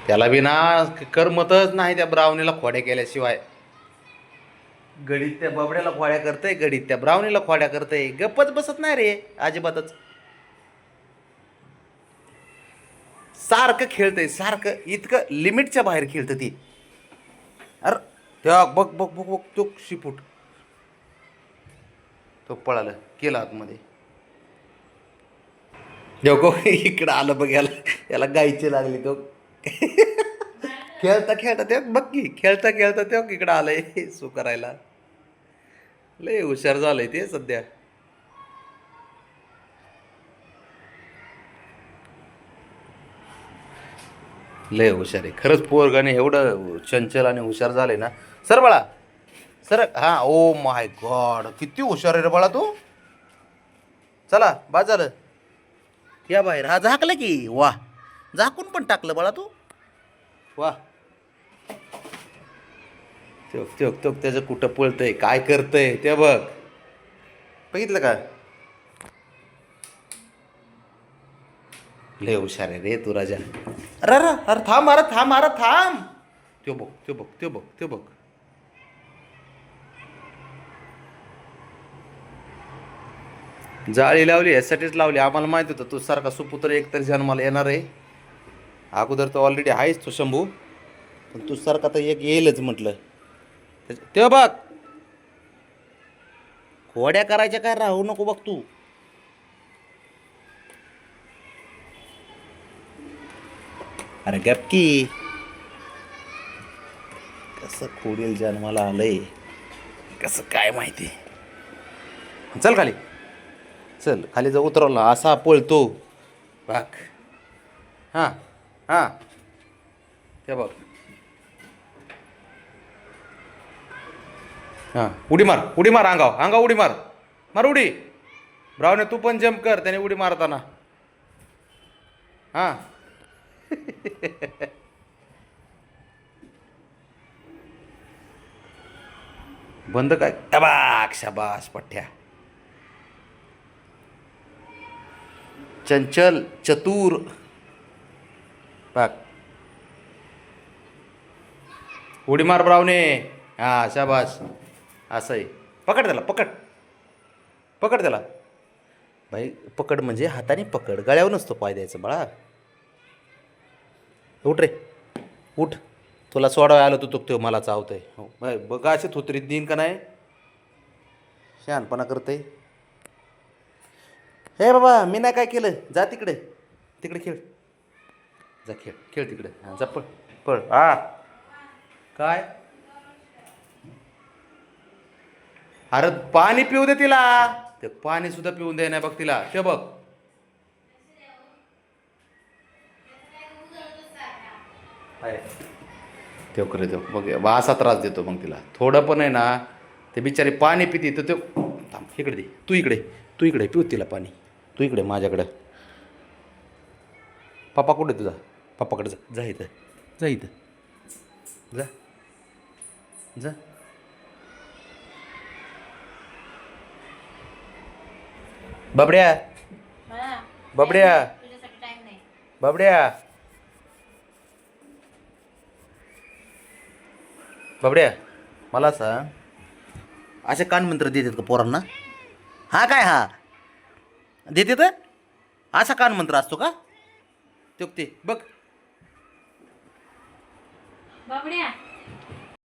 त्याला बी ना करमतच नाही त्या ब्राउनीला खोड्या केल्याशिवाय. गडीत त्या बबड्याला खोड्या करतय, गडीत त्या ब्राउनीला खोड्या करतय, गप्पच बसत नाही रे अजिबातच. सारखं खेळतंय, सारखं इतकं लिमिटच्या बाहेर खेळतं ती. अरे त्या बघ बघ बघ बघ तो शिपूट, तो पळालं केला आतमध्ये. देखो इकडं आलं बघ, याला गायची लागली तो. खेळता खेळता ते बघ की, खेळता खेळता ते इकडं आलंय सू करायला. लय हुशार झालंय ते सध्या. लय हुशार आहे खरंच पोरगाने, एवढं चंचल आणि हुशार झाले ना. सर बाळा सर, हा ओ माय गॉड किती हुशार आहे रे बाळा तू. चला बाद झालं, या बाहेर. हा झाकलं की, वा झाकून पण टाकलं बाळा तू, वा. तो तो तो त्याचं कुठं पळतंय, काय करतंय ते बघ, बघितलं का. लय हुशार आहे रे तू राजा. अरे अरे अरे थांब, अरे थांब, अरे थांब. त्यो बघ त्यो बघ त्यो बघ त्यो बघ. जाळी लावली यासाठीच लावली, आम्हाला माहित होतं तू सारखा सुपुत्र एकतरी जन्माला येणार आहे. अगोदर तर ऑलरेडी आहेस तो शंभू, पण तू सारखा तर एक येईलच म्हटलं. ते बघ खोड्या करायच्या काय राहू नको बघ तू. अरे गपकी, कसं खोडेल जन्माला आलंय, कसं काय माहिती. चल खाली, चल खाली जर उतरवला असा पळतो बघ. हां हां ते बघ. हां उडी मार, उडी मार, अंगाव अंगाव उडी मार, मार उडी. ब्रावने तू पण जम्प कर त्याने उडी मारताना. हां बंद काय, अबाक शाबास पठ्ठ्या. चंचल चतुर बघ. उडी मार ब्रावने, हां शाबास. असं आहे, पकड त्याला, पकड पकड त्याला. भाई पकड म्हणजे हाताने पकड, गळ्यावर नसतो पाय द्यायचं बाळा. उठ रे उठ, तुला सोडायला आलं तू तो मला चावतंय. हो बाय बघा असे थोतरीत देईन का नाही, शहाणपणा करतंय. हे बाबा मी नाही काय केलं, जा तिकडे, तिकडे खेळ, जा खेळ खेळ तिकडे. हां जा पळ, पळ. हा काय, अरे पाणी पिऊ दे तिला, ते पाणी सुद्धा पिऊन दे नाही बघ तिला, ते बघ. तेव करे तेव बघ, असा त्रास देतो मग तिला थोडं पण आहे ना. ते बिचारी पाणी पिती तर ते, थांब इकडे दे, तू इकडे, तू इकडे पिऊ तिला पाणी, तू इकडे माझ्याकडं. पप्पा कुठे तुझा, पप्पाकडे जा, जा इथं, जा इथं, जा जा. बबड्या बबड्या बबड्या बबड्या, मला सांग असे कानमंत्र देतात का पोरांना. हा काय, हा देते तर असा कानमंत्र असतो का, ते बघ. बाबड्या